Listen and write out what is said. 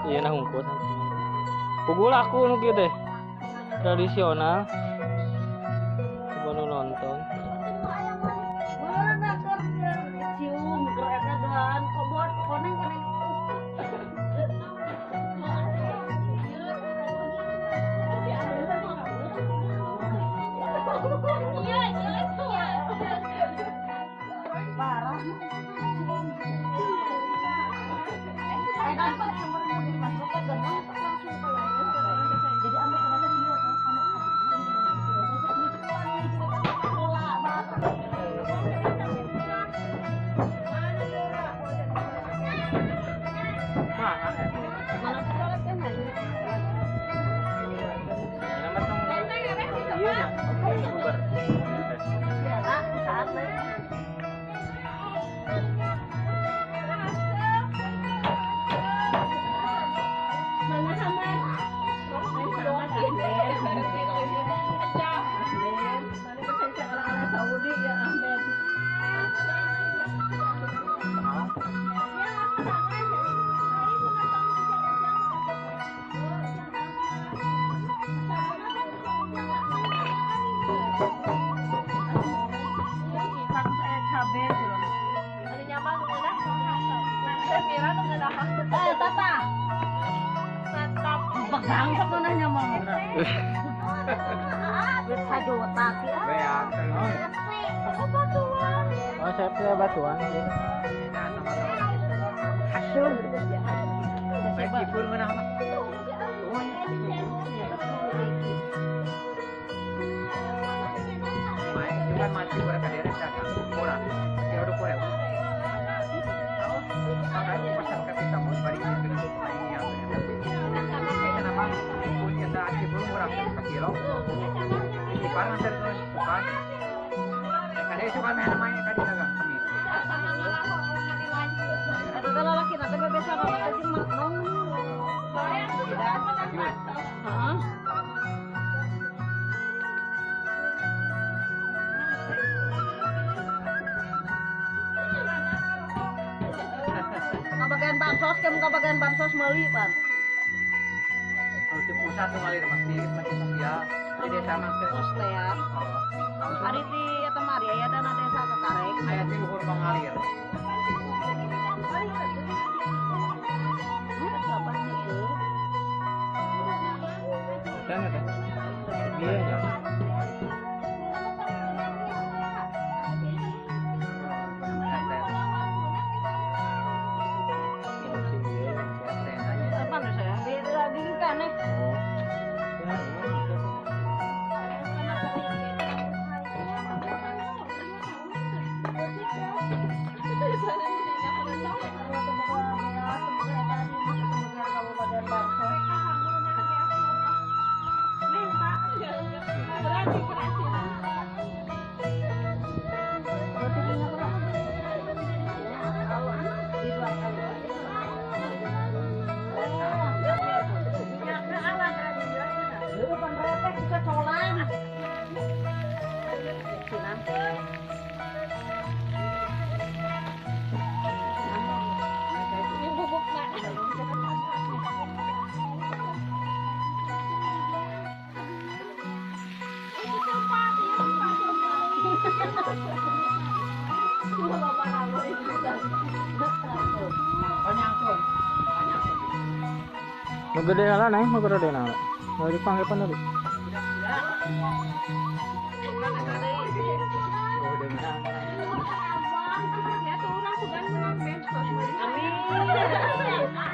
Iya nah hungkut. Pukul aku nu kieu teh. Tradisional. Coba nu nonton. Oh, saya punya batuan. Hasil. Meskipun menang. Bukan mati mereka direct dagang murah. Ya udah kurang. Makanya pasar kapita mau balik ke ini yang kenapa punya kita belum murah per kilo. Di panas terus bukan. Kadang suka main-main kan dagang kami. Ada lelaki nanti biasa kalau tadi maknong. Heeh. Kabagian bansos, kamu kabagian bansos meuli pan. Kalau di pusat tuh ngalir pasti sosial. Di desa maksud pos teh ya. Ari di eta mari aya dana desa kekarek. Aya di luhur pangalir. Dan ada. Iya ya. Mau gede nala nih, mau gede nala. Mau dipanggil apa nanti? Amin.